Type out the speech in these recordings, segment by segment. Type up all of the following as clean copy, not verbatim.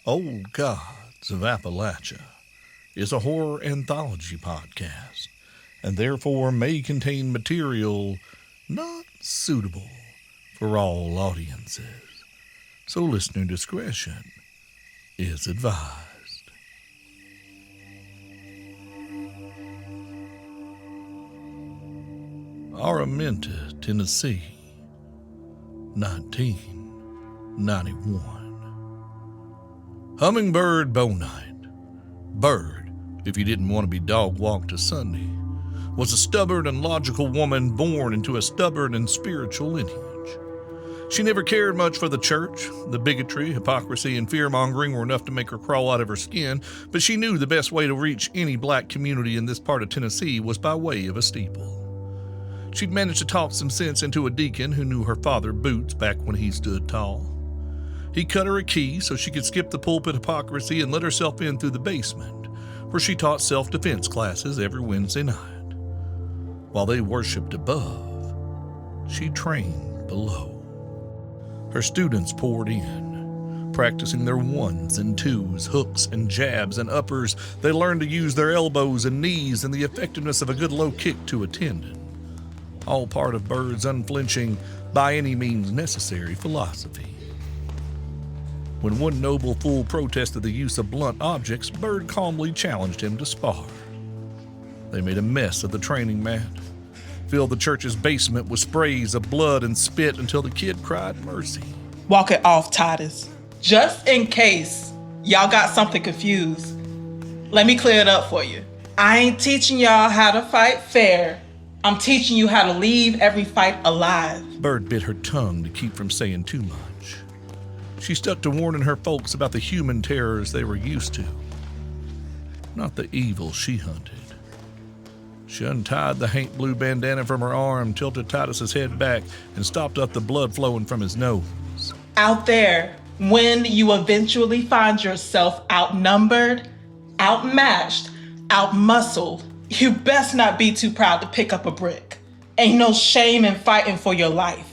Old Gods of Appalachia is a horror anthology podcast and therefore may contain material not suitable for all audiences. So listener discretion is advised. Araminta, Tennessee, 1991. Hummingbird Bouknight, Bird, if you didn't want to be dog-walked to Sunday, was a stubborn and logical woman born into a stubborn and spiritual lineage. She never cared much for the church. The bigotry, hypocrisy, and fear-mongering were enough to make her crawl out of her skin, but she knew the best way to reach any black community in this part of Tennessee was by way of a steeple. She'd managed to talk some sense into a deacon who knew her father Boots back when he stood tall. He cut her a key so she could skip the pulpit hypocrisy and let herself in through the basement, where she taught self-defense classes every Wednesday night. While they worshipped above, she trained below. Her students poured in, practicing their ones and twos, hooks and jabs and uppers. They learned to use their elbows and knees and the effectiveness of a good low kick to a tendon. All part of Bird's unflinching, by any means necessary philosophy. When one noble fool protested the use of blunt objects, Bird calmly challenged him to spar. They made a mess of the training mat, filled the church's basement with sprays of blood and spit until the kid cried mercy. Walk it off, Titus. Just in case y'all got something confused, let me clear it up for you. I ain't teaching y'all how to fight fair. I'm teaching you how to leave every fight alive. Bird bit her tongue to keep from saying too much. She stuck to warning her folks about the human terrors they were used to, not the evil she hunted. She untied the haint blue bandana from her arm, tilted Titus's head back, and stopped up the blood flowing from his nose. Out there, when you eventually find yourself outnumbered, outmatched, outmuscled, you best not be too proud to pick up a brick. Ain't no shame in fighting for your life.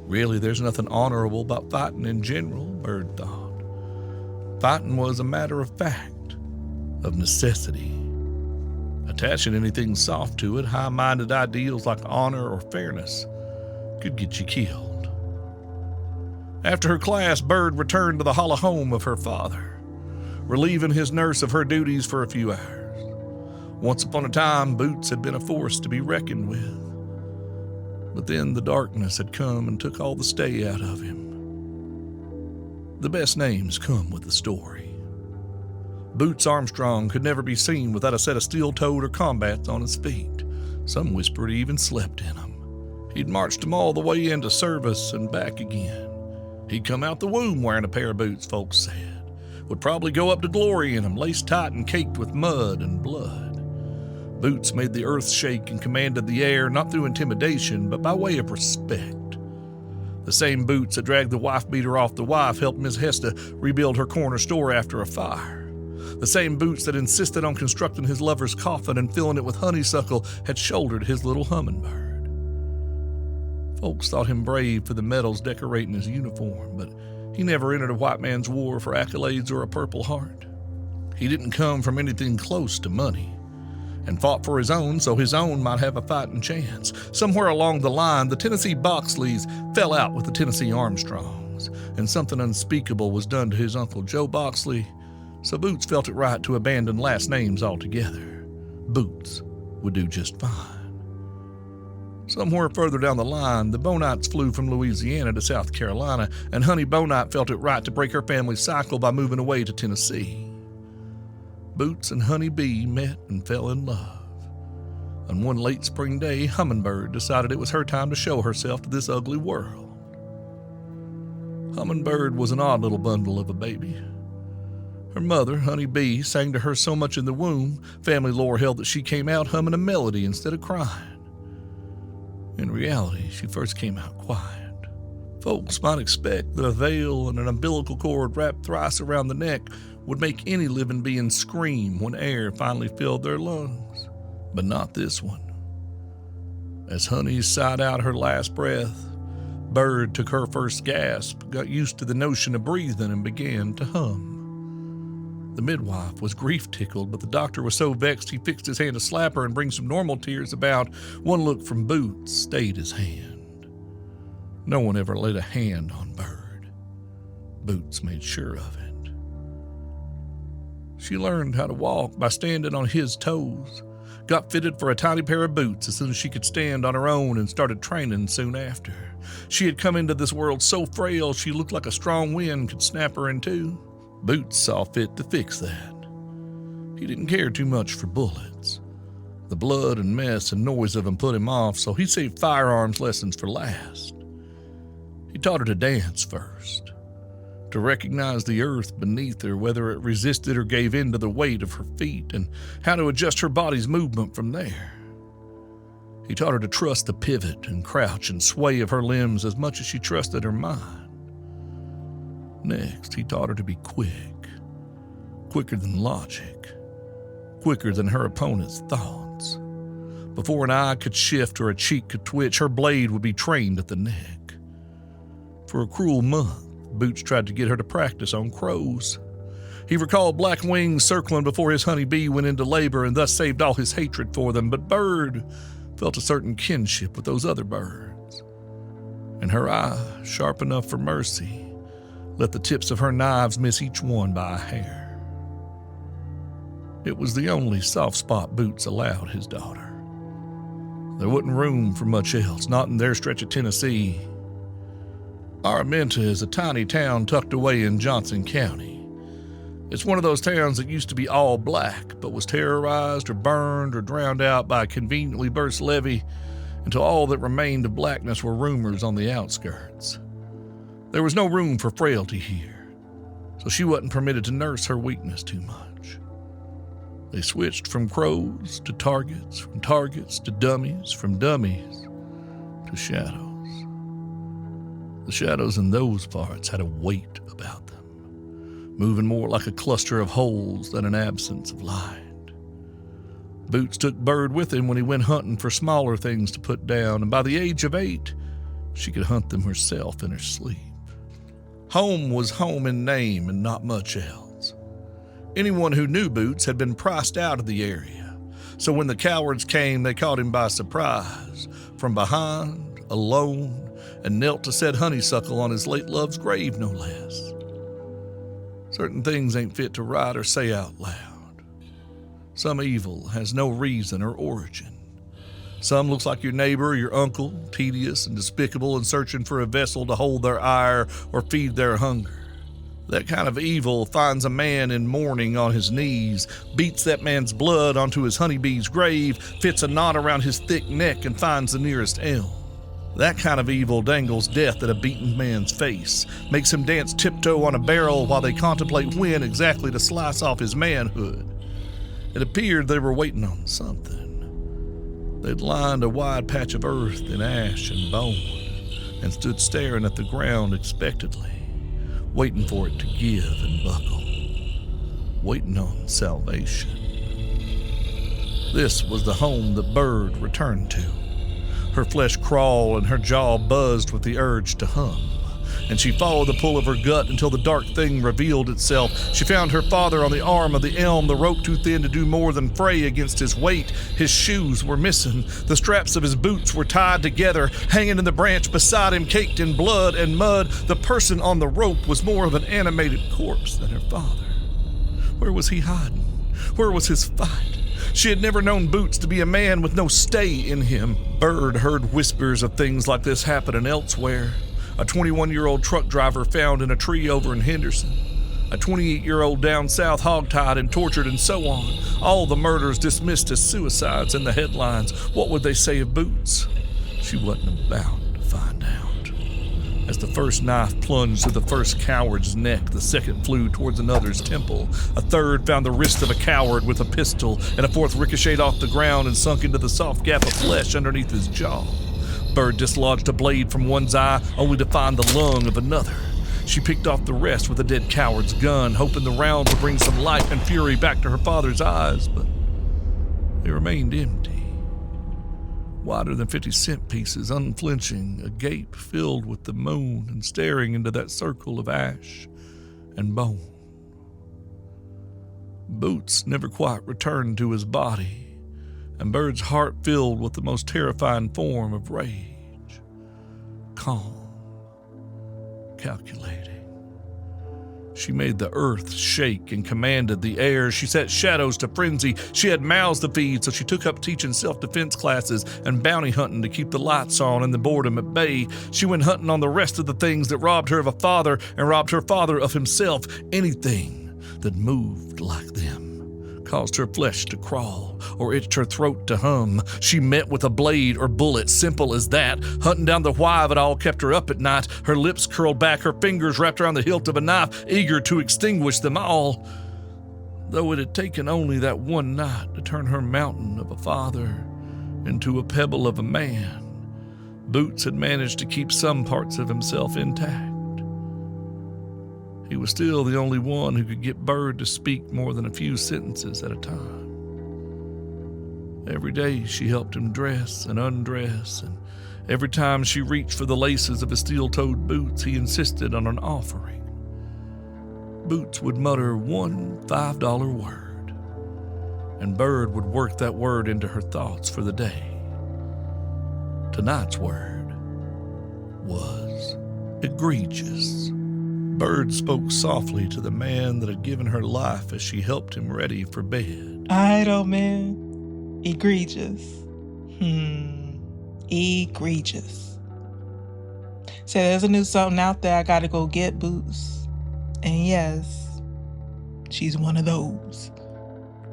Really, there's nothing honorable about fighting in general, Bird thought. Fighting was a matter of fact, of necessity. Attaching anything soft to it, high-minded ideals like honor or fairness, could get you killed. After her class, Bird returned to the hollow home of her father, relieving his nurse of her duties for a few hours. Once upon a time, Boots had been a force to be reckoned with. But then the darkness had come and took all the stay out of him. The best names come with the story. Boots Armstrong could never be seen without a set of steel-toed or combats on his feet. Some whispered he even slept in them. He'd marched them all the way into service and back again. He'd come out the womb wearing a pair of boots, folks said. Would probably go up to glory in them, laced tight and caked with mud and blood. Boots made the earth shake and commanded the air, not through intimidation, but by way of respect. The same boots that dragged the wife-beater off the wife helped Miss Hester rebuild her corner store after a fire. The same boots that insisted on constructing his lover's coffin and filling it with honeysuckle had shouldered his little hummingbird. Folks thought him brave for the medals decorating his uniform, but he never entered a white man's war for accolades or a Purple Heart. He didn't come from anything close to money, and fought for his own so his own might have a fighting chance. Somewhere along the line, the Tennessee Boxleys fell out with the Tennessee Armstrongs, and something unspeakable was done to his Uncle Joe Boxley, so Boots felt it right to abandon last names altogether. Boots would do just fine. Somewhere further down the line, the Bouknights flew from Louisiana to South Carolina, and Honey Bouknight felt it right to break her family's cycle by moving away to Tennessee. Boots and Honey Bee met and fell in love. On one late spring day, Hummingbird decided it was her time to show herself to this ugly world. Hummingbird was an odd little bundle of a baby. Her mother, Honey Bee, sang to her so much in the womb, family lore held that she came out humming a melody instead of crying. In reality, she first came out quiet. Folks might expect that a veil and an umbilical cord wrapped thrice around the neck would make any living being scream when air finally filled their lungs, but not this one. As Honey sighed out her last breath, Bird took her first gasp, got used to the notion of breathing, and began to hum. The midwife was grief-tickled, but the doctor was so vexed he fixed his hand to slap her and bring some normal tears about. One look from Boots stayed his hand. No one ever laid a hand on Bird. Boots made sure of it. She learned how to walk by standing on his toes, got fitted for a tiny pair of boots as soon as she could stand on her own, and started training soon after. She had come into this world so frail she looked like a strong wind could snap her in two. Boots saw fit to fix that. He didn't care too much for bullets. The blood and mess and noise of them put him off, so he saved firearms lessons for last. He taught her to dance first, to recognize the earth beneath her, whether it resisted or gave in to the weight of her feet, and how to adjust her body's movement from there. He taught her to trust the pivot and crouch and sway of her limbs as much as she trusted her mind. Next, he taught her to be quick, quicker than logic, quicker than her opponent's thoughts. Before an eye could shift or a cheek could twitch, her blade would be trained at the neck. For a cruel month, Boots tried to get her to practice on crows. He recalled black wings circling before his honeybee went into labor and thus saved all his hatred for them, but Bird felt a certain kinship with those other birds. And her eye, sharp enough for mercy, let the tips of her knives miss each one by a hair. It was the only soft spot Boots allowed his daughter. There wasn't room for much else, not in their stretch of Tennessee. Araminta is a tiny town tucked away in Johnson County. It's one of those towns that used to be all black, but was terrorized or burned or drowned out by a conveniently burst levee until all that remained of blackness were rumors on the outskirts. There was no room for frailty here, so she wasn't permitted to nurse her weakness too much. They switched from crows to targets, from targets to dummies, from dummies to shadows. The shadows in those parts had a weight about them, moving more like a cluster of holes than an absence of light. Boots took Bird with him when he went hunting for smaller things to put down, and by the age of 8, she could hunt them herself in her sleep. Home was home in name and not much else. Anyone who knew Boots had been priced out of the area, so when the cowards came, they caught him by surprise, from behind, alone, and knelt to set honeysuckle on his late love's grave, no less. Certain things ain't fit to write or say out loud. Some evil has no reason or origin. Some looks like your neighbor or your uncle, tedious and despicable and searching for a vessel to hold their ire or feed their hunger. That kind of evil finds a man in mourning on his knees, beats that man's blood onto his honeybee's grave, fits a knot around his thick neck and finds the nearest elm. That kind of evil dangles death at a beaten man's face, makes him dance tiptoe on a barrel while they contemplate when exactly to slice off his manhood. It appeared they were waiting on something. They'd lined a wide patch of earth in ash and bone and stood staring at the ground expectantly, waiting for it to give and buckle, waiting on salvation. This was the home that Bird returned to. Her flesh crawled and her jaw buzzed with the urge to hum, and she followed the pull of her gut until the dark thing revealed itself. She found her father on the arm of the elm, the rope too thin to do more than fray against his weight. His shoes were missing. The straps of his boots were tied together, hanging in the branch beside him, caked in blood and mud. The person on the rope was more of an animated corpse than her father. Where was he hiding? Where was his fight? She had never known Boots to be a man with no stay in him. Bird heard whispers of things like this happening elsewhere. A 21-year-old truck driver found in a tree over in Henderson. A 28-year-old down south hogtied and tortured and so on. All the murders dismissed as suicides in the headlines. What would they say of Boots? She wasn't about to find out. As the first knife plunged through the first coward's neck, the second flew towards another's temple. A third found the wrist of a coward with a pistol, and a fourth ricocheted off the ground and sunk into the soft gap of flesh underneath his jaw. Bird dislodged a blade from one's eye, only to find the lung of another. She picked off the rest with a dead coward's gun, hoping the rounds would bring some light and fury back to her father's eyes, but they remained empty. Wider than 50-cent pieces, unflinching, agape, filled with the moon and staring into that circle of ash and bone. Boots never quite returned to his body, and Bird's heart filled with the most terrifying form of rage. Calm, calculating. She made the earth shake and commanded the air. She set shadows to frenzy. She had mouths to feed, so she took up teaching self-defense classes and bounty hunting to keep the lights on and the boredom at bay. She went hunting on the rest of the things that robbed her of a father and robbed her father of himself. Anything that moved like them caused her flesh to crawl or itched her throat to hum. She met with a blade or bullet, simple as that. Hunting down the why of it all kept her up at night. Her lips curled back, her fingers wrapped around the hilt of a knife, eager to extinguish them all. Though it had taken only that one night to turn her mountain of a father into a pebble of a man, Boots had managed to keep some parts of himself intact. He was still the only one who could get Bird to speak more than a few sentences at a time. Every day she helped him dress and undress, and every time she reached for the laces of his steel-toed boots, he insisted on an offering. Boots would mutter one $5 word, and Bird would work that word into her thoughts for the day. Tonight's word was egregious. Bird spoke softly to the man that had given her life as she helped him ready for bed. All right, old man. Egregious. Egregious. Say there's a new something out there I gotta go get, Boots. And yes, she's one of those.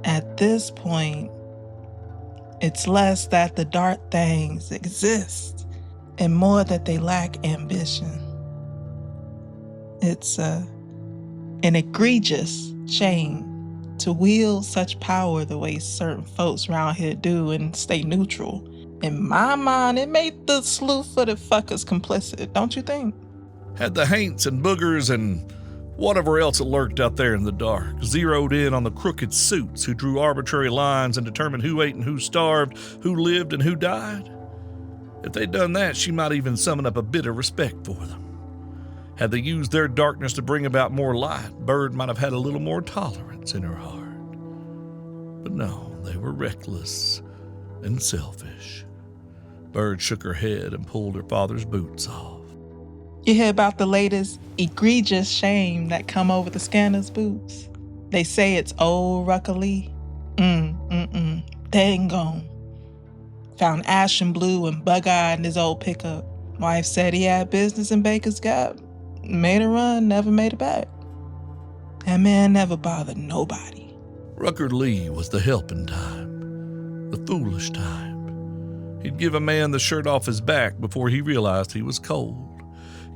At this point, it's less that the dark things exist and more that they lack ambition. It's an egregious shame to wield such power the way certain folks around here do and stay neutral. In my mind, it made the slew-footed fuckers complicit, don't you think? Had the haints and boogers and whatever else that lurked out there in the dark zeroed in on the crooked suits who drew arbitrary lines and determined who ate and who starved, who lived and who died? If they'd done that, she might even summon up a bit of respect for them. Had they used their darkness to bring about more light, Bird might have had a little more tolerance in her heart. But no, they were reckless and selfish. Bird shook her head and pulled her father's boots off. You hear about the latest egregious shame that come over the scanner's Boots? They say it's old Rucker Lee. They ain't gone. Found ashen blue and bug-eyed in his old pickup. Wife said he had business in Baker's Gap. Made a run, never made it back. That man never bothered nobody. Rucker Lee was the helping time, the foolish time. He'd give a man the shirt off his back before he realized he was cold.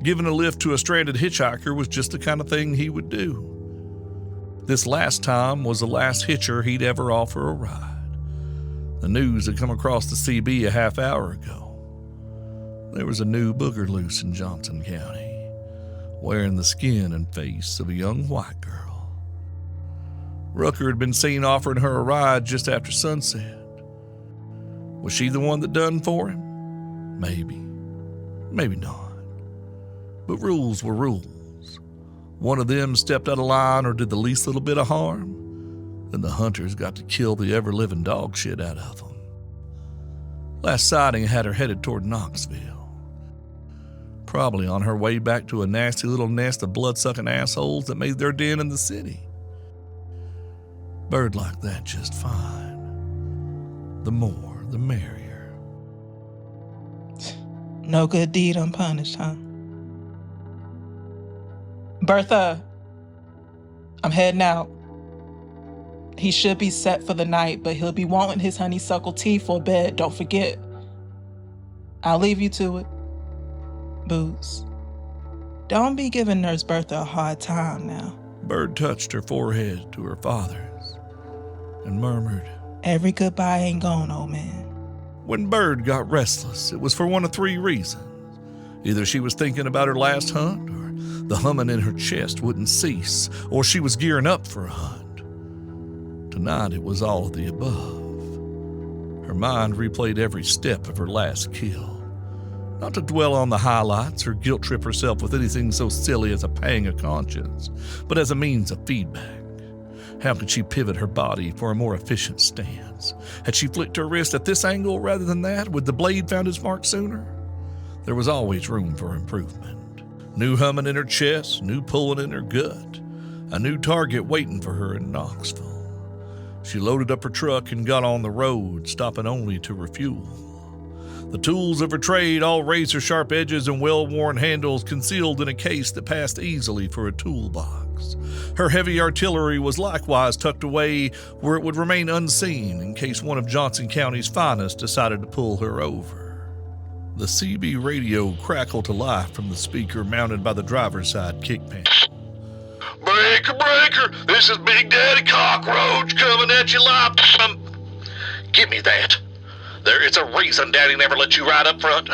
Giving a lift to a stranded hitchhiker was just the kind of thing he would do. This last time was the last hitcher he'd ever offer a ride. The news had come across the CB a half hour ago. There was a new booger loose in Johnson County, wearing the skin and face of a young white girl. Rucker had been seen offering her a ride just after sunset. Was she the one that done for him? Maybe. Maybe not. But rules were rules. One of them stepped out of line or did the least little bit of harm, then the hunters got to kill the ever-living dog shit out of them. Last sighting had her headed toward Knoxville. Probably on her way back to a nasty little nest of blood-sucking assholes that made their den in the city. Bird liked that just fine. The more, the merrier. No good deed unpunished, huh? Bertha, I'm heading out. He should be set for the night, but he'll be wanting his honeysuckle tea for bed, don't forget. I'll leave you to it. Boots, don't be giving Nurse Bertha a hard time now. Bird touched her forehead to her father's and murmured, Every goodbye ain't gone, old man. When Bird got restless, it was for one of three reasons. Either she was thinking about her last hunt, or the humming in her chest wouldn't cease, or she was gearing up for a hunt. Tonight it was all of the above. Her mind replayed every step of her last kill. Not to dwell on the highlights or guilt-trip herself with anything so silly as a pang of conscience, but as a means of feedback. How could she pivot her body for a more efficient stance? Had she flicked her wrist at this angle rather than that? Would the blade found its mark sooner? There was always room for improvement. New humming in her chest, new pulling in her gut. A new target waiting for her in Knoxville. She loaded up her truck and got on the road, stopping only to refuel. The tools of her trade, all razor-sharp edges and well-worn handles, concealed in a case that passed easily for a toolbox. Her heavy artillery was likewise tucked away where it would remain unseen in case one of Johnson County's finest decided to pull her over. The CB radio crackled to life from the speaker mounted by the driver's side kick panel. Breaker, breaker, this is Big Daddy Cockroach coming at you live. Give me that. There is a reason Daddy never let you ride up front.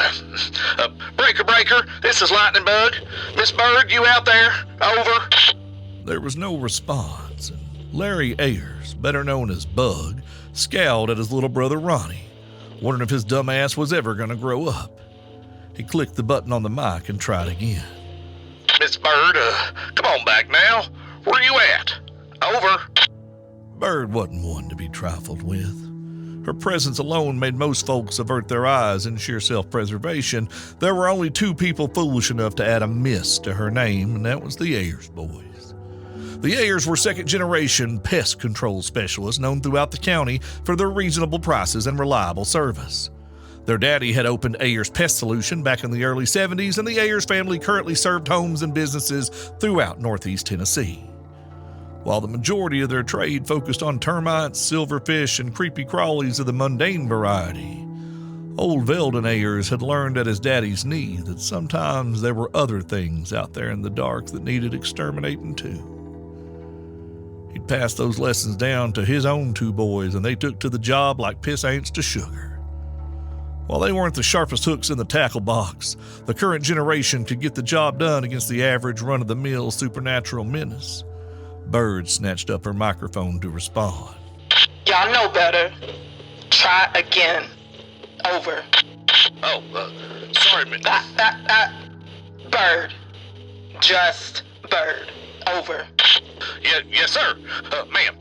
Breaker, breaker, this is Lightning Bug. Miss Bird, you out there? Over. There was no response, and Larry Ayers, better known as Bug, scowled at his little brother Ronnie, wondering if his dumb ass was ever going to grow up. He clicked the button on the mic and tried again. Miss Bird, come on back now. Where you at? Over. Bird wasn't one to be trifled with. Her presence alone made most folks avert their eyes in sheer self-preservation. There were only two people foolish enough to add a miss to her name, and that was the Ayers boys. The Ayers were second-generation pest control specialists known throughout the county for their reasonable prices and reliable service. Their daddy had opened Ayers Pest Solution back in the early 70s, and the Ayers family currently served homes and businesses throughout Northeast Tennessee. While the majority of their trade focused on termites, silverfish, and creepy crawlies of the mundane variety, old Veldon Ayers had learned at his daddy's knee that sometimes there were other things out there in the dark that needed exterminating too. He'd passed those lessons down to his own two boys, and they took to the job like piss ants to sugar. While they weren't the sharpest hooks in the tackle box, the current generation could get the job done against the average run-of-the-mill supernatural menace. Bird snatched up her microphone to respond. Y'all know better. Try again. Over. Oh, sorry, Miss. Bird. Just Bird. Over. Yes, sir. Ma'am,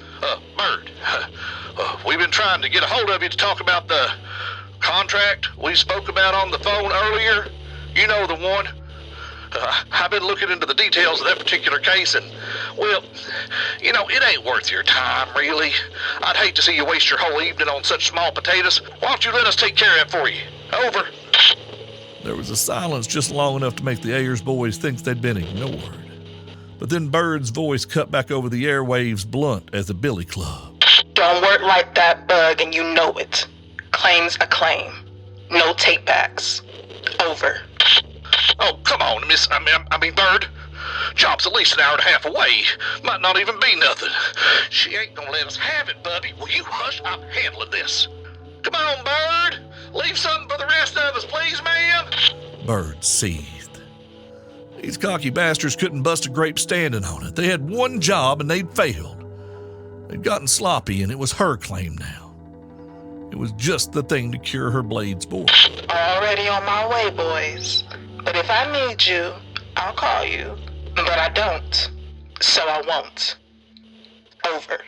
Bird. We've been trying to get a hold of you to talk about the contract we spoke about on the phone earlier. You know the one. I've been looking into the details of that particular case, and, well, you know, it ain't worth your time, really. I'd hate to see you waste your whole evening on such small potatoes. Why don't you let us take care of it for you? Over. There was a silence just long enough to make the Ayers boys think they'd been ignored. But then Bird's voice cut back over the airwaves blunt as a billy club. Don't work like that, Bug, and you know it. Claim's a claim. No take-backs. Over. Oh, come on, Miss, I mean, Bird. Job's at least an hour and a half away. Might not even be nothing. She ain't gonna let us have it, Bubby. Will you hush? I'm handling this. Come on, Bird. Leave something for the rest of us, please, ma'am. Bird seethed. These cocky bastards couldn't bust a grape standing on it. They had one job and they'd failed. They'd gotten sloppy, and it was her claim now. It was just the thing to cure her blades bored. Already on my way, boys. But if I need you, I'll call you. But I don't. So I won't. Over.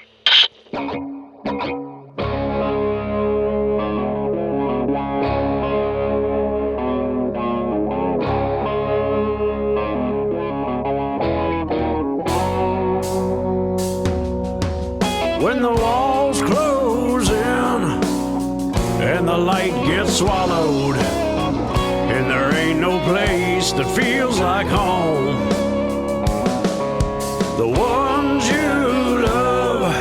When the walls close in and the light gets swallowed, and there ain't no place that feels like home, the ones you love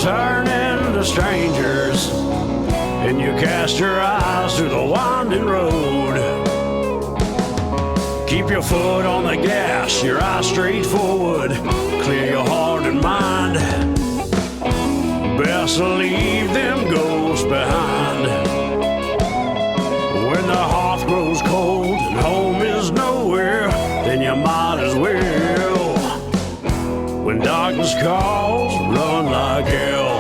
turn into strangers, and you cast your eyes through the winding road. Keep your foot on the gas, your eyes straight forward, clear your heart and mind. Best to leave them ghosts behind. When the hearth grows cold and home is nowhere, then you might as well. When darkness calls, run like hell.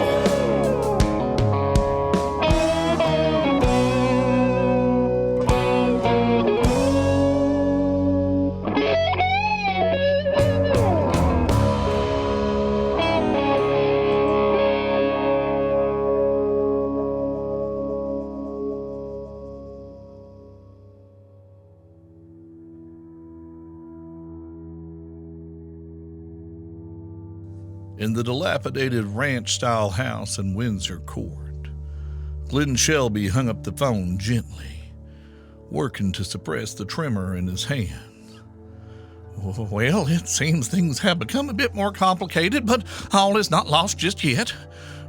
In the dilapidated ranch-style house in Windsor Court, Glenn Shelby hung up the phone gently, working to suppress the tremor in his hands. Well, it seems things have become a bit more complicated, but all is not lost just yet.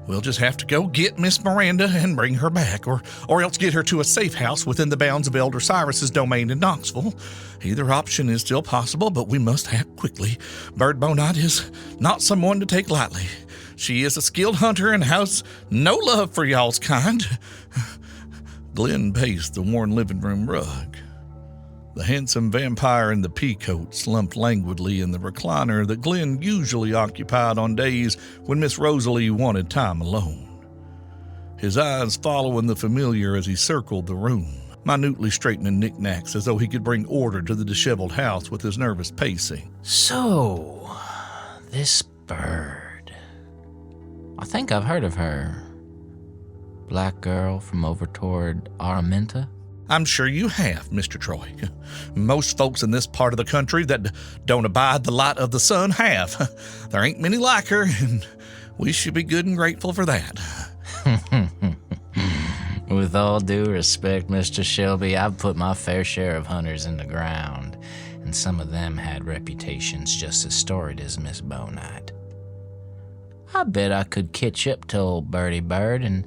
We'll just have to go get Miss Miranda and bring her back, or else get her to a safe house within the bounds of Elder Cyrus's domain in Knoxville. Either option is still possible, but we must act quickly. Bird Bouknight is not someone to take lightly. She is a skilled hunter and has no love for y'all's kind. Glenn paced the worn living room rug. The handsome vampire in the peacoat slumped languidly in the recliner that Glenn usually occupied on days when Miss Rosalie wanted time alone. His eyes following the familiar as he circled the room, minutely straightening knickknacks as though he could bring order to the disheveled house with his nervous pacing. So, this bird. I think I've heard of her. Black girl from over toward Araminta? I'm sure you have, Mr. Troy. Most folks in this part of the country that don't abide the light of the sun have. There ain't many like her, and we should be good and grateful for that. With all due respect, Mr. Shelby, I've put my fair share of hunters in the ground, and some of them had reputations just as storied as Miss Bouknight. I bet I could catch up to old Birdie Bird and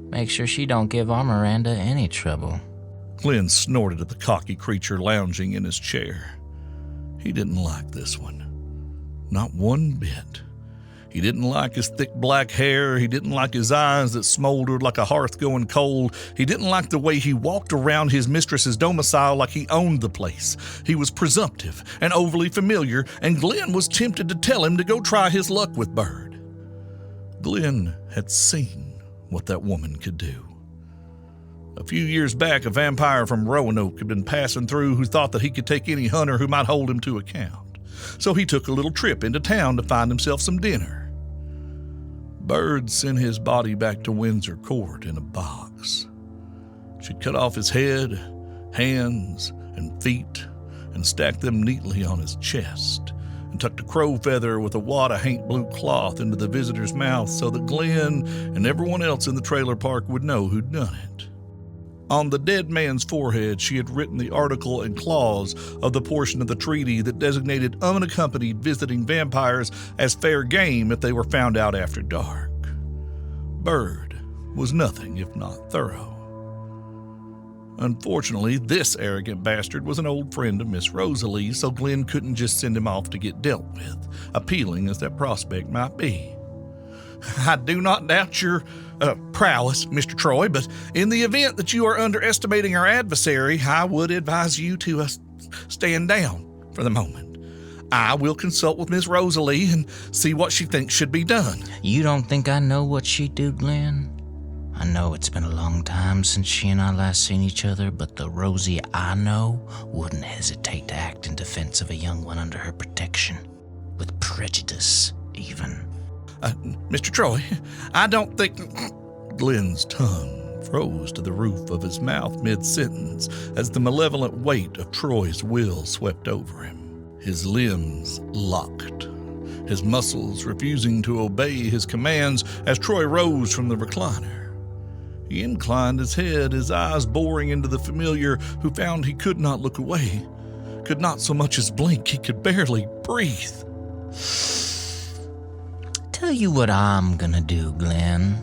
make sure she don't give our Miranda any trouble. Glenn snorted at the cocky creature lounging in his chair. He didn't like this one. Not one bit. He didn't like his thick black hair. He didn't like his eyes that smoldered like a hearth going cold. He didn't like the way he walked around his mistress's domicile like he owned the place. He was presumptive and overly familiar, and Glenn was tempted to tell him to go try his luck with Bird. Glenn had seen what that woman could do. A few years back, a vampire from Roanoke had been passing through who thought that he could take any hunter who might hold him to account. So he took a little trip into town to find himself some dinner. Bird sent his body back to Windsor Court in a box. She'd cut off his head, hands, and feet, and stacked them neatly on his chest, and tucked a crow feather with a wad of haint blue cloth into the visitor's mouth so that Glenn and everyone else in the trailer park would know who'd done it. On the dead man's forehead, she had written the article and clause of the portion of the treaty that designated unaccompanied visiting vampires as fair game if they were found out after dark. Bird was nothing if not thorough. Unfortunately, this arrogant bastard was an old friend of Miss Rosalie, so Glenn couldn't just send him off to get dealt with, appealing as that prospect might be. I do not doubt your prowess, Mr. Troy, but in the event that you are underestimating our adversary, I would advise you to stand down for the moment. I will consult with Miss Rosalie and see what she thinks should be done. You don't think I know what she'd do, Glenn? I know it's been a long time since she and I last seen each other, but the Rosie I know wouldn't hesitate to act in defense of a young one under her protection, with prejudice, even. Mr. Troy, I don't think... Glenn's tongue froze to the roof of his mouth mid-sentence as the malevolent weight of Troy's will swept over him. His limbs locked, his muscles refusing to obey his commands as Troy rose from the recliner. He inclined his head, his eyes boring into the familiar, who found he could not look away, could not so much as blink. He could barely breathe. Tell you what I'm gonna do, Glenn.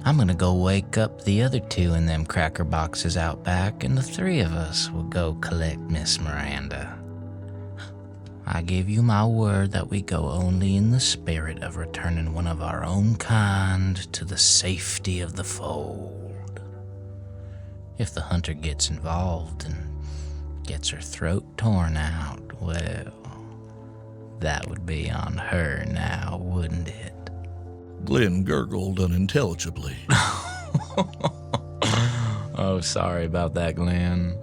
I'm gonna go wake up the other two in them cracker boxes out back, and the three of us will go collect Miss Miranda. I give you my word that we go only in the spirit of returning one of our own kind to the safety of the fold. If the hunter gets involved and gets her throat torn out, well, that would be on her now, wouldn't it? Glenn gurgled unintelligibly. Oh, sorry about that, Glenn.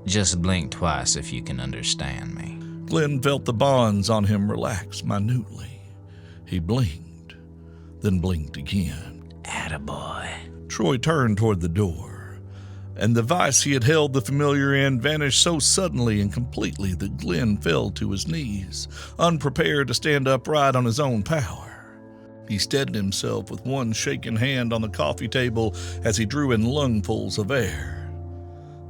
Just blink twice if you can understand me. Glenn felt the bonds on him relax minutely. He blinked, then blinked again. Attaboy. Troy turned toward the door, and the vice he had held the familiar in vanished so suddenly and completely that Glenn fell to his knees, unprepared to stand upright on his own power. He steadied himself with one shaking hand on the coffee table as he drew in lungfuls of air.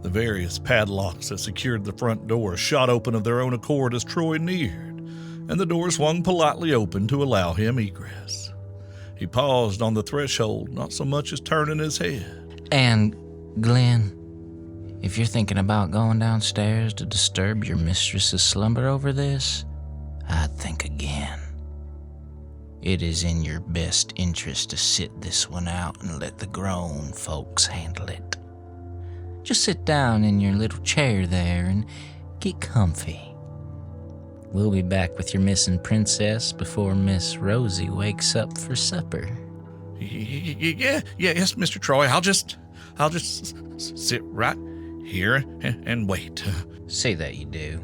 The various padlocks that secured the front door shot open of their own accord as Troy neared, and the door swung politely open to allow him egress. He paused on the threshold, not so much as turning his head. And, Glenn, if you're thinking about going downstairs to disturb your mistress's slumber over this, I'd think again. It is in your best interest to sit this one out and let the grown folks handle it. Just sit down in your little chair there and get comfy. We'll be back with your missing princess before Miss Rosie wakes up for supper. Yes, Mr. Troy. I'll just sit right here and wait. Say that you do.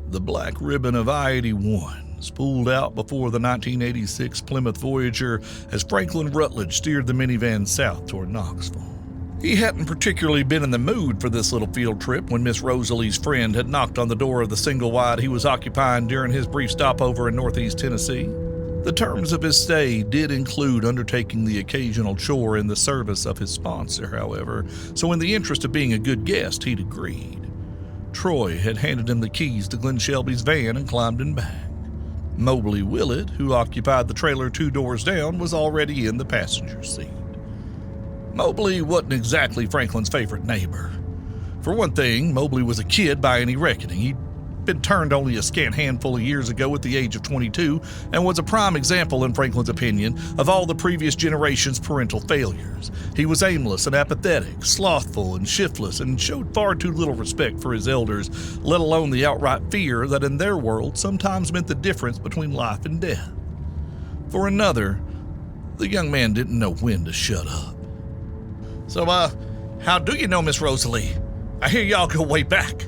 The black ribbon of I-81 spooled out before the 1986 Plymouth Voyager as Franklin Rutledge steered the minivan south toward Knoxville. He hadn't particularly been in the mood for this little field trip when Miss Rosalie's friend had knocked on the door of the single-wide he was occupying during his brief stopover in northeast Tennessee. The terms of his stay did include undertaking the occasional chore in the service of his sponsor, however, so in the interest of being a good guest, he'd agreed. Troy had handed him the keys to Glenn Shelby's van and climbed in back. Mobley Willett, who occupied the trailer 2 doors down, was already in the passenger seat. Mobley wasn't exactly Franklin's favorite neighbor. For one thing, Mobley was a kid by any reckoning. He'd been turned only a scant handful of years ago at the age of 22 and was a prime example, in Franklin's opinion, of all the previous generation's parental failures. He was aimless and apathetic, slothful and shiftless, and showed far too little respect for his elders, let alone the outright fear that in their world sometimes meant the difference between life and death. For another, the young man didn't know when to shut up. So, how do you know Miss Rosalie? I hear y'all go way back.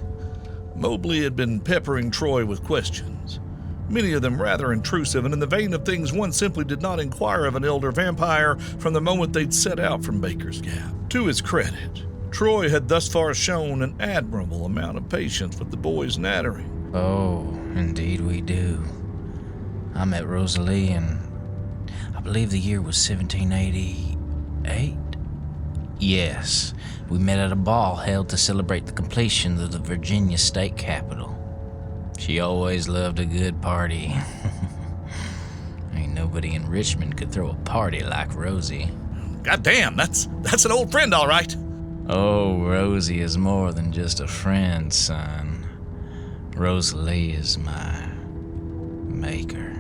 Mobley had been peppering Troy with questions, many of them rather intrusive and in the vein of things one simply did not inquire of an elder vampire from the moment they'd set out from Baker's Gap. To his credit, Troy had thus far shown an admirable amount of patience with the boy's nattering. Oh, indeed we do. I met Rosalie in, I believe the year was 1788? Yes, we met at a ball held to celebrate the completion of the Virginia state capitol. She always loved a good party. Ain't nobody in Richmond could throw a party like Rosie. Goddamn, that's an old friend, all right. Oh, Rosie is more than just a friend, son. Rosalie is my maker.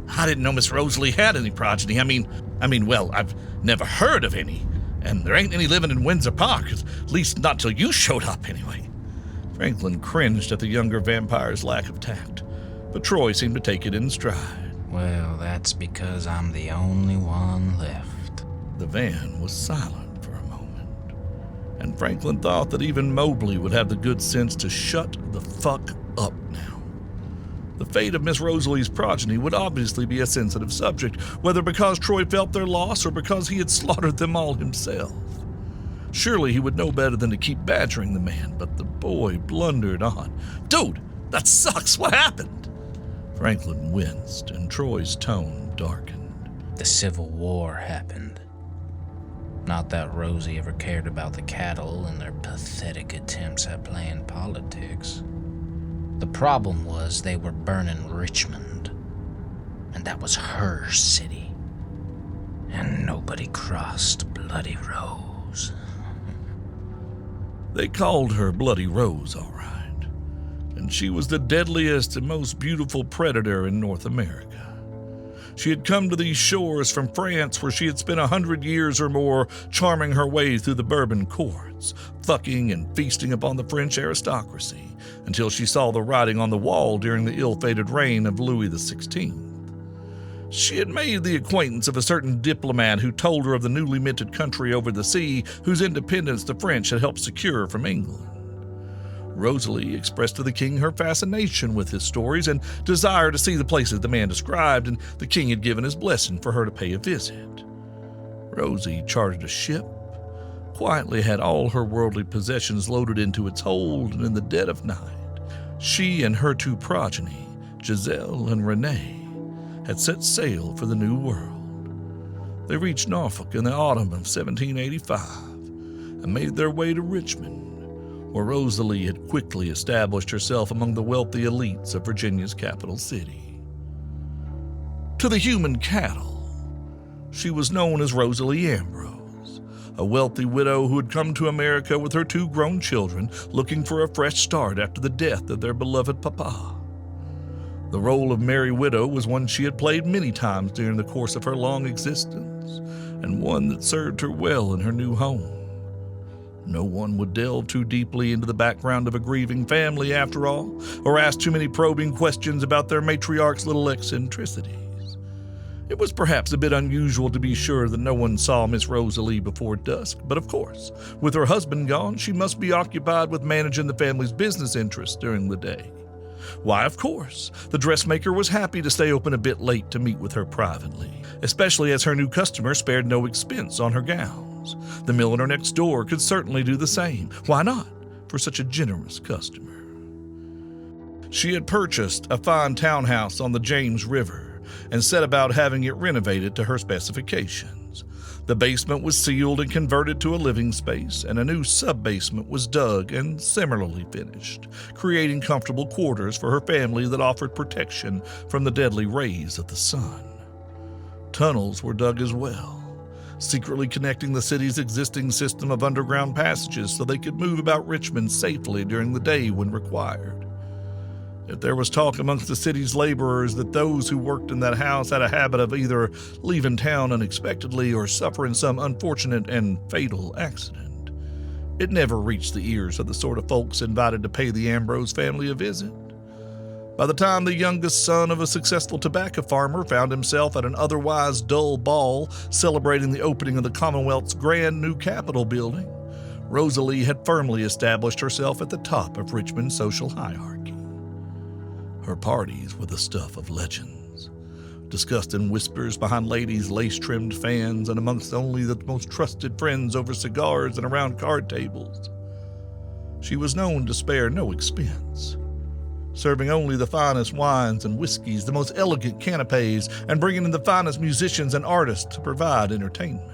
I didn't know Miss Rosalie had any progeny. I mean, well, I've never heard of any. And there ain't any living in Windsor Park, at least not till you showed up anyway. Franklin cringed at the younger vampire's lack of tact, but Troy seemed to take it in stride. Well, that's because I'm the only one left. The van was silent for a moment, and Franklin thought that even Mobley would have the good sense to shut the fuck up now. The fate of Miss Rosalie's progeny would obviously be a sensitive subject, whether because Troy felt their loss or because he had slaughtered them all himself. Surely he would know better than to keep badgering the man, but the boy blundered on. Dude, that sucks. What happened? Franklin winced, and Troy's tone darkened. The Civil War happened. Not that Rosie ever cared about the cattle and their pathetic attempts at playing politics. The problem was they were burning Richmond, and that was her city. And nobody crossed Bloody Rose. They called her Bloody Rose, all right, and she was the deadliest and most beautiful predator in North America. She had come to these shores from France, where she had spent 100 years or more charming her way through the Bourbon courts, fucking and feasting upon the French aristocracy, until she saw the writing on the wall during the ill-fated reign of Louis XVI. She had made the acquaintance of a certain diplomat who told her of the newly minted country over the sea, whose independence the French had helped secure from England. Rosalie expressed to the king her fascination with his stories and desire to see the places the man described, and the king had given his blessing for her to pay a visit. Rosie chartered a ship, quietly had all her worldly possessions loaded into its hold, and in the dead of night, she and her two progeny, Giselle and Renee, had set sail for the New World. They reached Norfolk in the autumn of 1785 and made their way to Richmond, where Rosalie had quickly established herself among the wealthy elites of Virginia's capital city. To the human cattle, she was known as Rosalie Ambrose, a wealthy widow who had come to America with her two grown children, looking for a fresh start after the death of their beloved papa. The role of merry widow was one she had played many times during the course of her long existence, and one that served her well in her new home. No one would delve too deeply into the background of a grieving family, after all, or ask too many probing questions about their matriarch's little eccentricities. It was perhaps a bit unusual to be sure that no one saw Miss Rosalie before dusk, but of course, with her husband gone, she must be occupied with managing the family's business interests during the day. Why, of course, the dressmaker was happy to stay open a bit late to meet with her privately, especially as her new customer spared no expense on her gowns. The milliner next door could certainly do the same. Why not, for such a generous customer? She had purchased a fine townhouse on the James River and set about having it renovated to her specifications. The basement was sealed and converted to a living space, and a new sub-basement was dug and similarly finished, creating comfortable quarters for her family that offered protection from the deadly rays of the sun. Tunnels were dug as well, secretly connecting the city's existing system of underground passages so they could move about Richmond safely during the day when required. If there was talk amongst the city's laborers that those who worked in that house had a habit of either leaving town unexpectedly or suffering some unfortunate and fatal accident, it never reached the ears of the sort of folks invited to pay the Ambrose family a visit. By the time the youngest son of a successful tobacco farmer found himself at an otherwise dull ball celebrating the opening of the Commonwealth's grand new Capitol building, Rosalie had firmly established herself at the top of Richmond's social hierarchy. Her parties were the stuff of legends, discussed in whispers behind ladies' lace-trimmed fans and amongst only the most trusted friends over cigars and around card tables. She was known to spare no expense, serving only the finest wines and whiskeys, the most elegant canapes, and bringing in the finest musicians and artists to provide entertainment.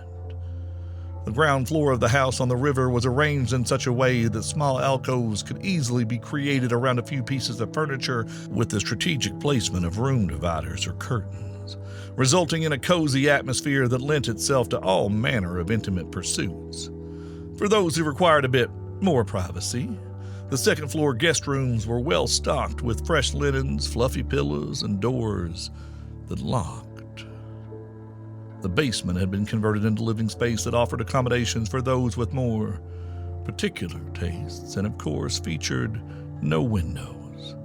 The ground floor of the house on the river was arranged in such a way that small alcoves could easily be created around a few pieces of furniture with the strategic placement of room dividers or curtains, resulting in a cozy atmosphere that lent itself to all manner of intimate pursuits. For those who required a bit more privacy, the second-floor guest rooms were well stocked with fresh linens, fluffy pillows, and doors that locked. The basement had been converted into living space that offered accommodations for those with more particular tastes and, of course, featured no windows.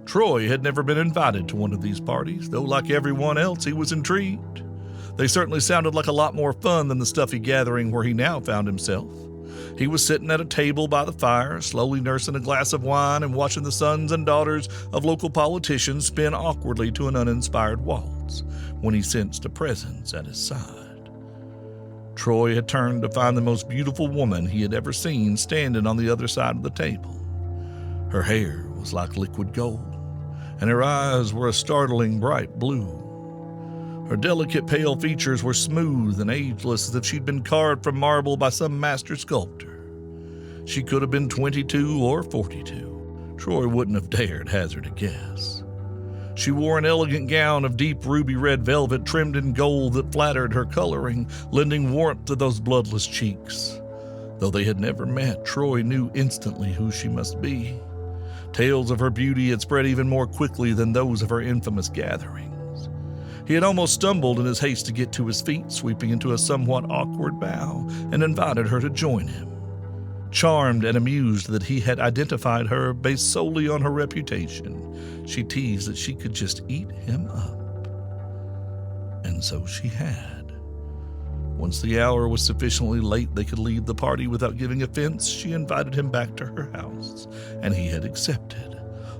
Troy had never been invited to one of these parties, though like everyone else, he was intrigued. They certainly sounded like a lot more fun than the stuffy gathering where he now found himself. He was sitting at a table by the fire, slowly nursing a glass of wine and watching the sons and daughters of local politicians spin awkwardly to an uninspired waltz, when he sensed a presence at his side. Troy had turned to find the most beautiful woman he had ever seen standing on the other side of the table. Her hair was like liquid gold, and her eyes were a startling bright blue. Her delicate pale features were smooth and ageless as if she'd been carved from marble by some master sculptor. She could have been 22 or 42. Troy wouldn't have dared hazard a guess. She wore an elegant gown of deep ruby red velvet trimmed in gold that flattered her coloring, lending warmth to those bloodless cheeks. Though they had never met, Troy knew instantly who she must be. Tales of her beauty had spread even more quickly than those of her infamous gatherings. He had almost stumbled in his haste to get to his feet, sweeping into a somewhat awkward bow, and invited her to join him. Charmed and amused that he had identified her based solely on her reputation, she teased that she could just eat him up. And so she had. Once the hour was sufficiently late they could leave the party without giving offense, she invited him back to her house, and he had accepted.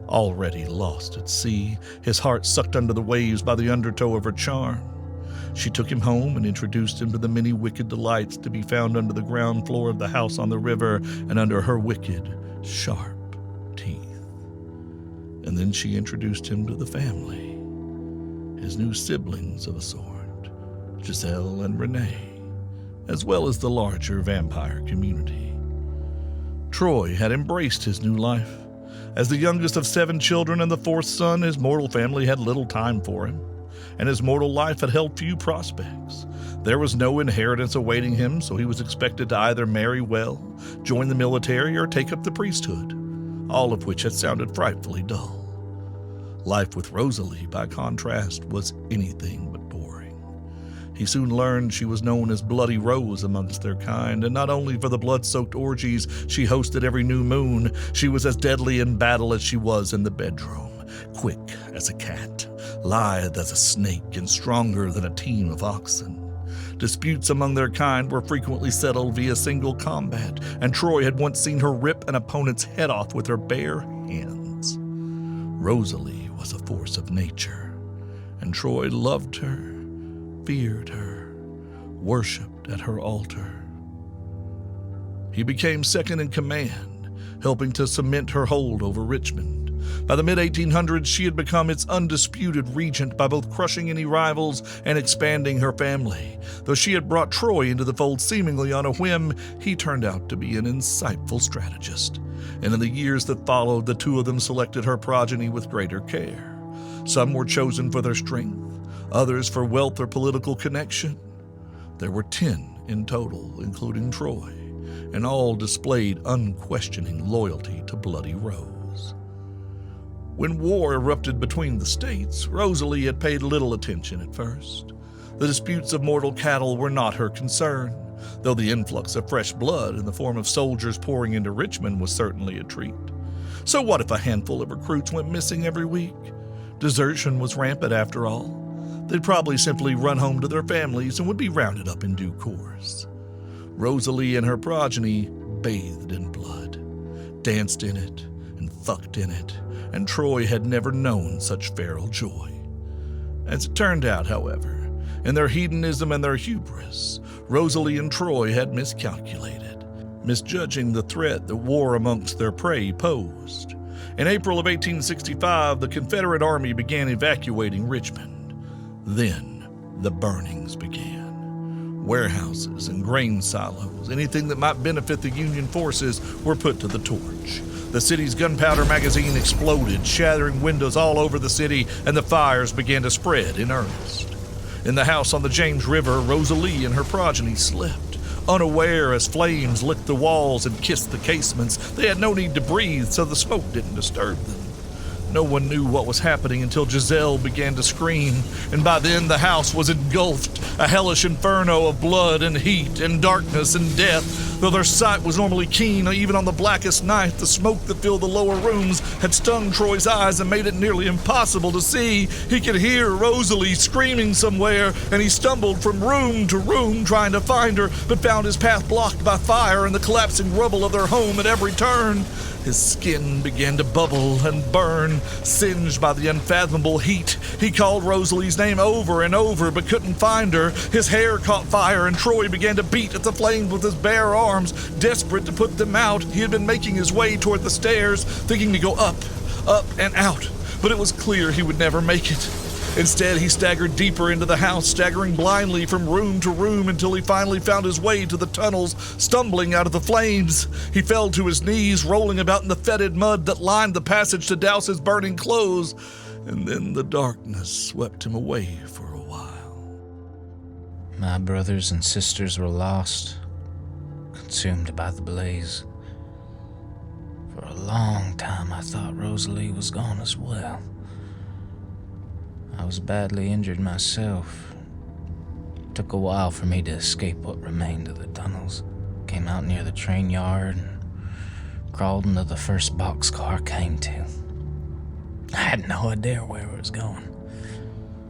Already lost at sea, his heart sucked under the waves by the undertow of her charm. She took him home and introduced him to the many wicked delights to be found under the ground floor of the house on the river and under her wicked, sharp teeth. And then she introduced him to the family, his new siblings of a sort, Giselle and Renee, as well as the larger vampire community. Troy had embraced his new life. As the youngest of 7 children and the 4th son, his mortal family had little time for him, and his mortal life had held few prospects. There was no inheritance awaiting him, so he was expected to either marry well, join the military, or take up the priesthood, all of which had sounded frightfully dull. Life with Rosalie, by contrast, was anything but boring. He soon learned she was known as Bloody Rose amongst their kind, and not only for the blood-soaked orgies she hosted every new moon, she was as deadly in battle as she was in the bedroom, quick as a cat, lithe as a snake, and stronger than a team of oxen. Disputes among their kind were frequently settled via single combat, and Troy had once seen her rip an opponent's head off with her bare hands. Rosalie was a force of nature, and Troy loved her, feared her, worshipped at her altar. He became second in command, helping to cement her hold over Richmond. By the mid-1800s, she had become its undisputed regent by both crushing any rivals and expanding her family. Though she had brought Troy into the fold seemingly on a whim, he turned out to be an insightful strategist. And in the years that followed, the two of them selected her progeny with greater care. Some were chosen for their strength, others for wealth or political connection. There were 10 in total, including Troy, and all displayed unquestioning loyalty to Bloody Rose. When war erupted between the states, Rosalie had paid little attention at first. The disputes of mortal cattle were not her concern, though the influx of fresh blood in the form of soldiers pouring into Richmond was certainly a treat. So what if a handful of recruits went missing every week? Desertion was rampant after all. They'd probably simply run home to their families and would be rounded up in due course. Rosalie and her progeny bathed in blood, danced in it, and fucked in it, and Troy had never known such feral joy. As it turned out, however, in their hedonism and their hubris, Rosalie and Troy had miscalculated, misjudging the threat that war amongst their prey posed. In April of 1865, the Confederate Army began evacuating Richmond. Then the burnings began. Warehouses and grain silos, anything that might benefit the Union forces, were put to the torch. The city's gunpowder magazine exploded, shattering windows all over the city, and the fires began to spread in earnest. In the house on the James River, Rosalie and her progeny slept, unaware as flames licked the walls and kissed the casements. They had no need to breathe, so the smoke didn't disturb them. No one knew what was happening until Giselle began to scream, and by then the house was engulfed, a hellish inferno of blood and heat and darkness and death. Though their sight was normally keen, even on the blackest night, the smoke that filled the lower rooms had stung Troy's eyes and made it nearly impossible to see. He could hear Rosalie screaming somewhere, and he stumbled from room to room trying to find her, but found his path blocked by fire and the collapsing rubble of their home at every turn. His skin began to bubble and burn, singed by the unfathomable heat. He called Rosalie's name over and over, but couldn't find her. His hair caught fire, and Troy began to beat at the flames with his bare arms, desperate to put them out. He had been making his way toward the stairs, thinking to go up, and out, but it was clear he would never make it. Instead, he staggered deeper into the house, staggering blindly from room to room until he finally found his way to the tunnels, stumbling out of the flames. He fell to his knees, rolling about in the fetid mud that lined the passage to douse his burning clothes, and then the darkness swept him away for a while. My brothers and sisters were lost, consumed by the blaze. For a long time, I thought Rosalie was gone as well. I was badly injured myself. It took a while for me to escape what remained of the tunnels. Came out near the train yard and crawled into the first boxcar I came to. I had no idea where I was going.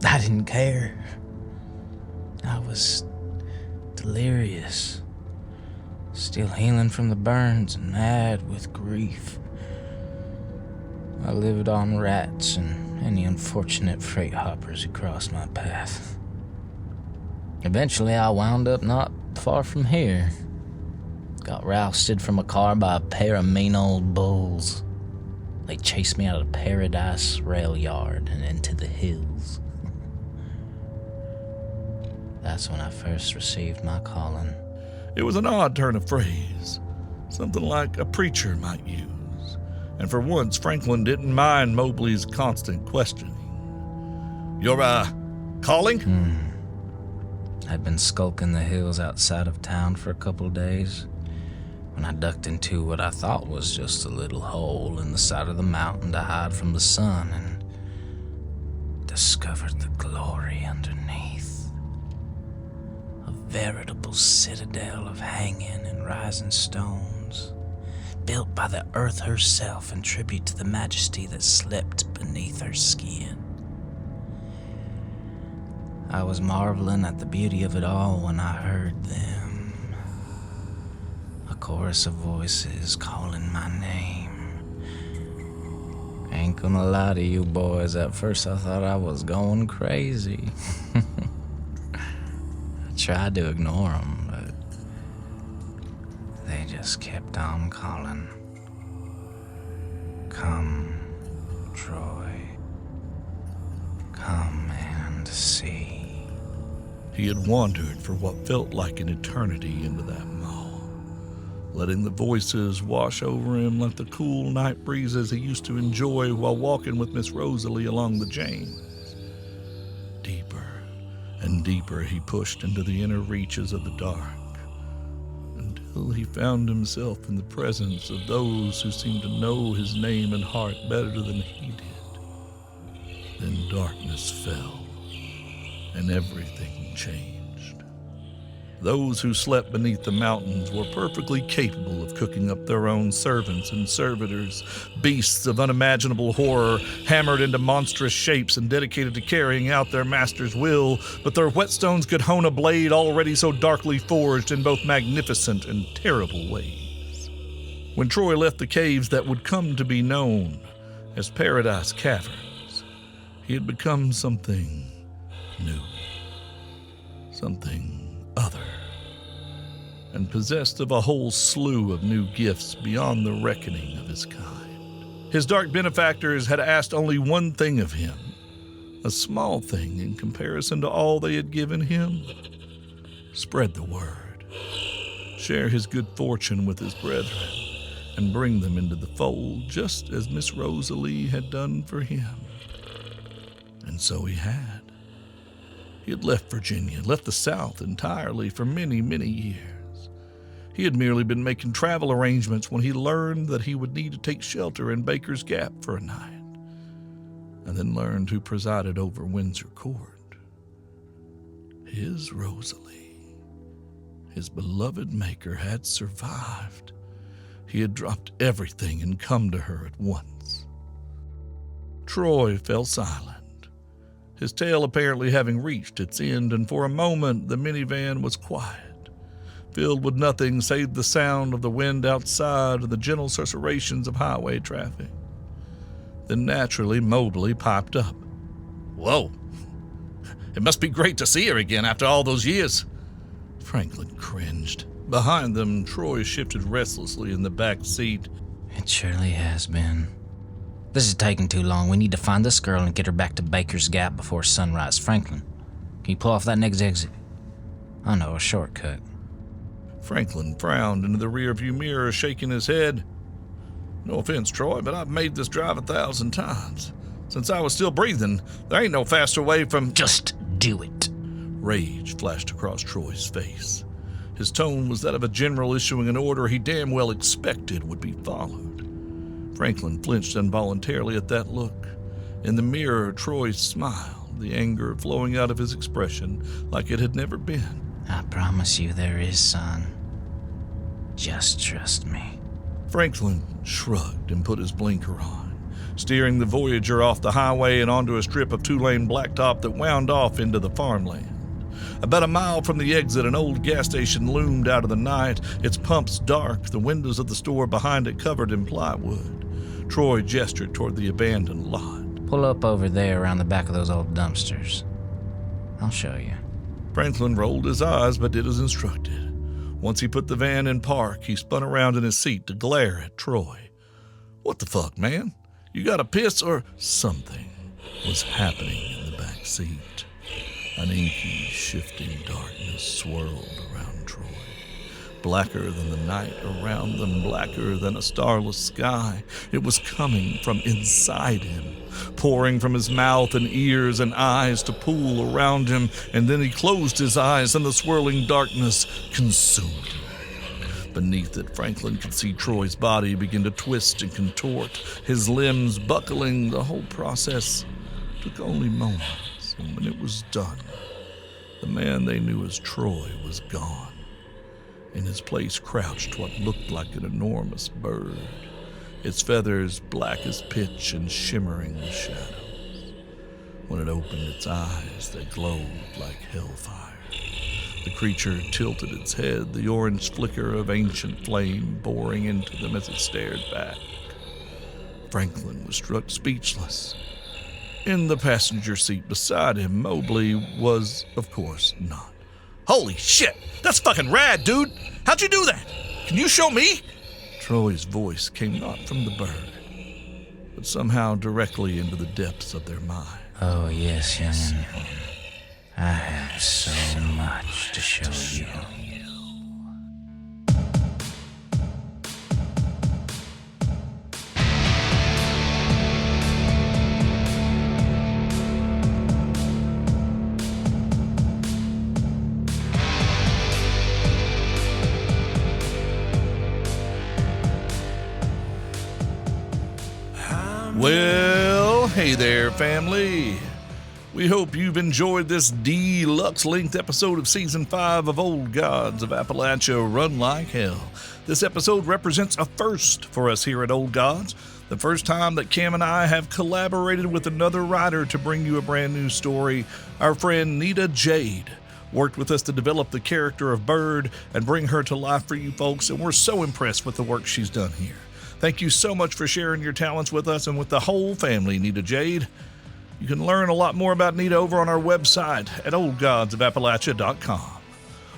I didn't care. I was delirious, still healing from the burns and mad with grief. I lived on rats and any unfortunate freight hoppers who crossed my path. Eventually, I wound up not far from here. Got rousted from a car by a pair of mean old bulls. They chased me out of the Paradise rail yard and into the hills. That's when I first received my calling. It was an odd turn of phrase, something like a preacher might use, and for once Franklin didn't mind Mobley's constant questioning. You're, calling? I'd been skulking the hills outside of town for a couple of days when I ducked into what I thought was just a little hole in the side of the mountain to hide from the sun and discovered the glory underneath. A veritable citadel of hanging and rising stones, built by the earth herself in tribute to the majesty that slept beneath her skin. I was marveling at the beauty of it all when I heard them. A chorus of voices calling my name. Ain't gonna lie to you boys, at first I thought I was going crazy. I tried to ignore them, but they just kept on calling. Come, Troy. Come and see. He had wandered for what felt like an eternity into that maw, letting the voices wash over him like the cool night breezes he used to enjoy while walking with Miss Rosalie along the James. Deeper and deeper he pushed into the inner reaches of the dark, until he found himself in the presence of those who seemed to know his name and heart better than he did. Then darkness fell, and everything changed. Those who slept beneath the mountains were perfectly capable of cooking up their own servants and servitors, beasts of unimaginable horror, hammered into monstrous shapes and dedicated to carrying out their master's will, but their whetstones could hone a blade already so darkly forged in both magnificent and terrible ways. When Troy left the caves that would come to be known as Paradise Caverns, he had become something new, something other, and possessed of a whole slew of new gifts beyond the reckoning of his kind. His dark benefactors had asked only one thing of him, a small thing in comparison to all they had given him: spread the word, share his good fortune with his brethren, and bring them into the fold, just as Miss Rosalie had done for him. And so he had. He had left Virginia, left the South entirely for many, many years. He had merely been making travel arrangements when he learned that he would need to take shelter in Baker's Gap for a night, and then learned who presided over Windsor Court. His Rosalie, his beloved maker, had survived. He had dropped everything and come to her at once. Troy fell silent, his tale apparently having reached its end, and for a moment the minivan was quiet, filled with nothing save the sound of the wind outside and the gentle susurrations of highway traffic. Then naturally Mobley piped up. "Whoa, it must be great to see her again after all those years." Franklin cringed. Behind them, Troy shifted restlessly in the back seat. It surely has been. This is taking too long. We need to find this girl and get her back to Baker's Gap before sunrise. Franklin, can you pull off that next exit? I know a shortcut. Franklin frowned into the rearview mirror, shaking his head. "No offense, Troy, but I've made this drive 1,000 times. Since I was still breathing, there ain't no faster way from—" Just do it. Rage flashed across Troy's face. His tone was that of a general issuing an order he damn well expected would be followed. Franklin flinched involuntarily at that look. In the mirror, Troy smiled, the anger flowing out of his expression like it had never been. I promise you there is, son. Just trust me. Franklin shrugged and put his blinker on, steering the Voyager off the highway and onto a strip of two-lane blacktop that wound off into the farmland. About a mile from the exit, an old gas station loomed out of the night, its pumps dark, the windows of the store behind it covered in plywood. Troy gestured toward the abandoned lot. Pull up over there around the back of those old dumpsters. I'll show you. Franklin rolled his eyes but did as instructed. Once he put the van in park, he spun around in his seat to glare at Troy. "What the fuck, man? You got a piss or something?" was happening in the back seat. An inky, shifting darkness swirled around Troy. Blacker than the night around them, blacker than a starless sky. It was coming from inside him, pouring from his mouth and ears and eyes to pool around him, and then he closed his eyes and the swirling darkness consumed him. Beneath it, Franklin could see Troy's body begin to twist and contort, his limbs buckling. The whole process took only moments, and when it was done, the man they knew as Troy was gone. In his place crouched what looked like an enormous bird, its feathers black as pitch and shimmering in the shadows. When it opened its eyes, they glowed like hellfire. The creature tilted its head, the orange flicker of ancient flame boring into them as it stared back. Franklin was struck speechless. In the passenger seat beside him, Mobley was, of course, not. "Holy shit! That's fucking rad, dude! How'd you do that? Can you show me?" Troy's voice came not from the bird, but somehow directly into the depths of their mind. Oh, yes, young'un. I have so much to show you. Well, hey there, family. We hope you've enjoyed this deluxe length episode of Season 5 of Old Gods of Appalachia Run Like Hell. This episode represents a first for us here at Old Gods. The first time that Cam and I have collaborated with another writer to bring you a brand new story. Our friend NitaJade worked with us to develop the character of Bird and bring her to life for you folks, and we're so impressed with the work she's done here. Thank you so much for sharing your talents with us and with the whole family, NitaJade. You can learn a lot more about Nita over on our website at oldgodsofappalachia.com.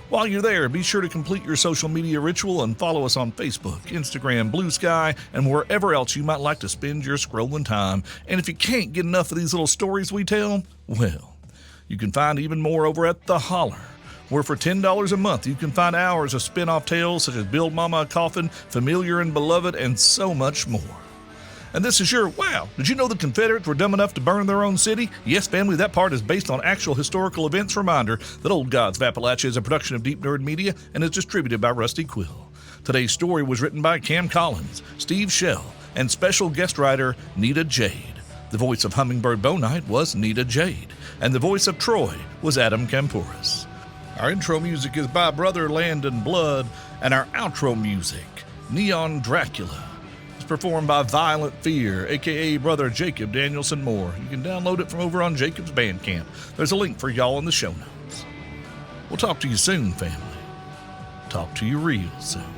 While you're there, be sure to complete your social media ritual and follow us on Facebook, Instagram, Blue Sky, and wherever else you might like to spend your scrolling time. And if you can't get enough of these little stories we tell, well, you can find even more over at The Holler, where for $10 a month you can find hours of spin-off tales such as Build Mama a Coffin, Familiar and Beloved, and so much more. And this is your, wow, did you know the Confederates were dumb enough to burn their own city? Yes, family, that part is based on actual historical events. Reminder that Old Gods of Appalachia is a production of Deep Nerd Media and is distributed by Rusty Quill. Today's story was written by Cam Collins, Steve Shell, and special guest writer NitaJade. The voice of Hummingbird Bouknight was NitaJade, and the voice of Troy was Adam Kampouris. Our intro music is by Brother Landon Blood, and our outro music, Neon Dracula, is performed by Violent Fear, aka Brother Jacob Danielson Moore. You can download it from over on Jacob's Bandcamp. There's a link for y'all in the show notes. We'll talk to you soon, family. Talk to you real soon.